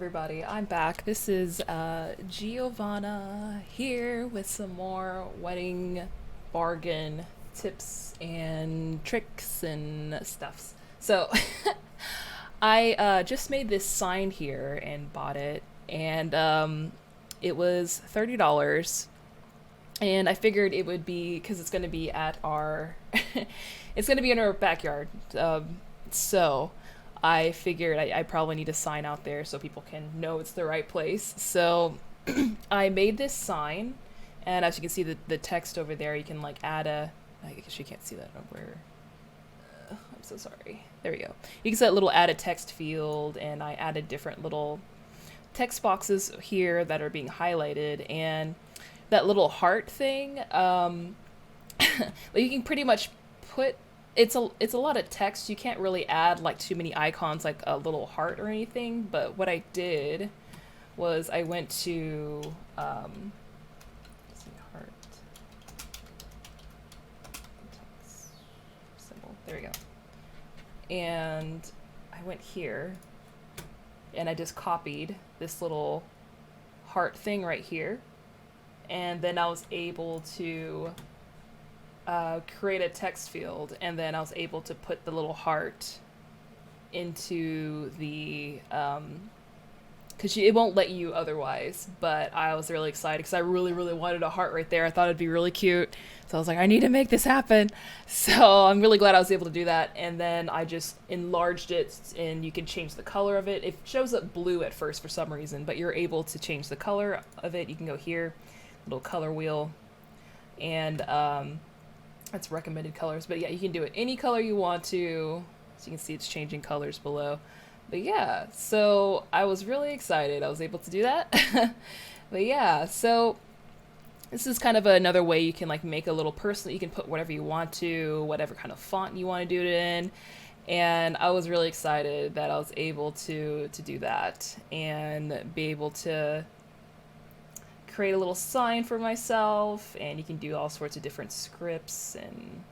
everybody, I'm back. This is Giovanna here with some more wedding bargain tips and tricks and stuffs. So I just made this sign here and bought it, and it was $30. And I figured it would be because it's going to be at our, it's going to be in our backyard. So I figured I probably need a sign out there so people can know it's the right place. So I made this sign, and as you can see the text over there, you can like add a. I guess you can't see that over. I'm so sorry. There we go. You can set a little add a text field, and I added different little text boxes here that are being highlighted, and that little heart thing. You can pretty much put. It's a lot of text. You can't really add like too many icons like a little heart or anything. But what I did was I went to let's see, heart text symbol. There we go. And I went here and I just copied this little heart thing right here. And then I was able to create a text field, and then I was able to put the little heart into the because it won't let you otherwise, but I was really excited because I really wanted a heart right there. I thought it'd be really cute, so I was like, I need to make this happen. So I'm really glad I was able to do that. And then I just enlarged it, and you can change the color of it. It shows up blue at first for some reason, but you're able to change the color of it. You can go here, little color wheel, and that's recommended colors, but yeah, you can do it any color you want to. So you can see it's changing colors below. But yeah, so I was really excited I was able to do that. But yeah, so this is kind of another way you can like make a little personal. You can put whatever you want to, whatever kind of font you want to do it in. And I was really excited that I was able to do that and be able to create a little sign for myself. And you can do all sorts of different scripts and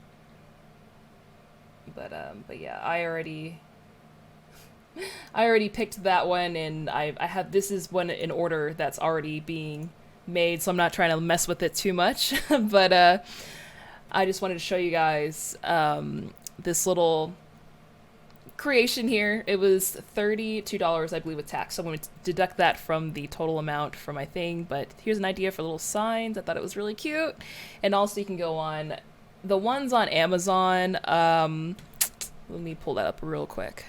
but yeah, I already picked that one, and I have this is one in order that's already being made, so I'm not trying to mess with it too much. But I just wanted to show you guys this little creation here. It was $32, I believe, with tax, so I'm going to deduct that from the total amount for my thing. But here's an idea for little signs. I thought it was really cute. And also you can go on the ones on Amazon. Let me pull that up real quick.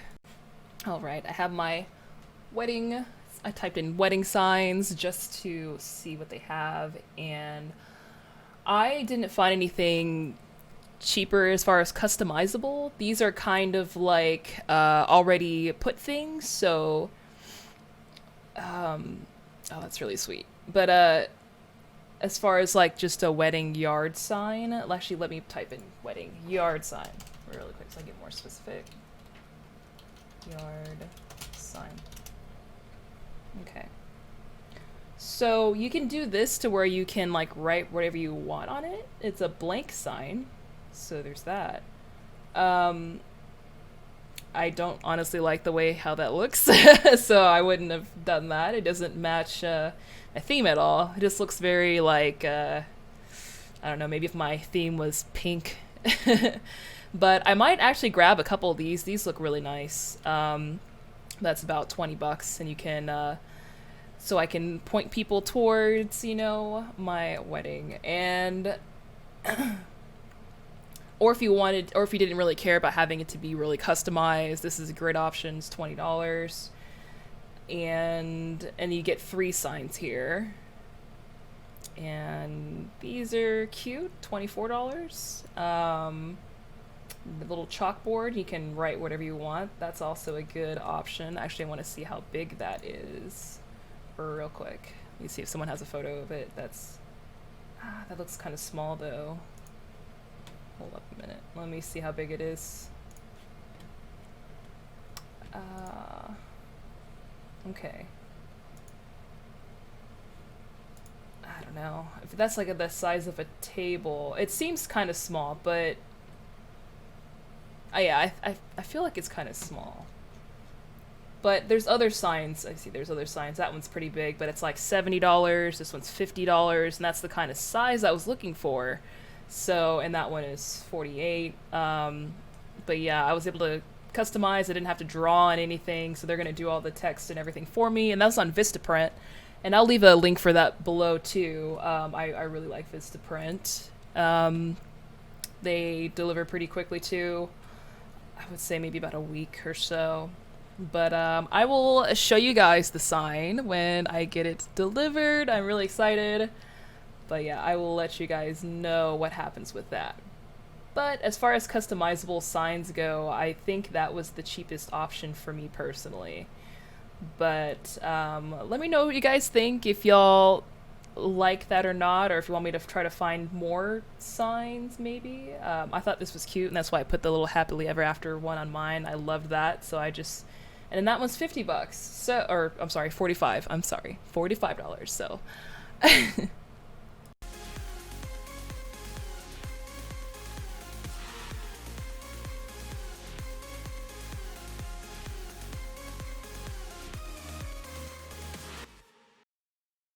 All right, I have my wedding. I typed in wedding signs just to see what they have, and I didn't find anything cheaper as far as customizable. These are kind of like already put things, so oh, that's really sweet. But as far as like just a wedding yard sign, actually let me type in wedding yard sign really quick so I get more specific. Yard sign. Okay. So you can do this to where you can like write whatever you want on it. It's a blank sign. So there's that. I don't honestly like the way how that looks, so I wouldn't have done that. It doesn't match a theme at all. It just looks very like, I don't know, maybe if my theme was pink. But I might actually grab a couple of these. These look really nice. That's about $20, and you can, so I can point people towards, you know, my wedding. And or if you wanted, or if you didn't really care about having it to be really customized, this is a great option. It's $20, and you get 3 signs here. And these are cute, $24. The little chalkboard, you can write whatever you want. That's also a good option. Actually, I want to see how big that is real quick. Let me see if someone has a photo of it. That's that looks kind of small though. Hold up a minute. Let me see how big it is. Okay. I don't know. If that's like the size of a table, it seems kind of small, but yeah, I feel like it's kind of small. But there's other signs. I see there's other signs. That one's pretty big, but it's like $70. This one's $50, and that's the kind of size I was looking for. So, and that one is 48. But yeah, I was able to customize. I didn't have to draw on anything, so they're going to do all the text and everything for me, and that's on Vistaprint. And I'll leave a link for that below too. I really like Vistaprint. They deliver pretty quickly too. I would say maybe about a week or so. But I will show you guys the sign when I get it delivered. I'm really excited. But yeah, I will let you guys know what happens with that. But as far as customizable signs go, I think that was the cheapest option for me personally. But let me know what you guys think, if y'all like that or not, or if you want me to try to find more signs maybe. I thought this was cute, and that's why I put the little happily ever after one on mine. I loved that, so I just... And then that one's $50, so, or I'm sorry, 45. I'm sorry, $45. So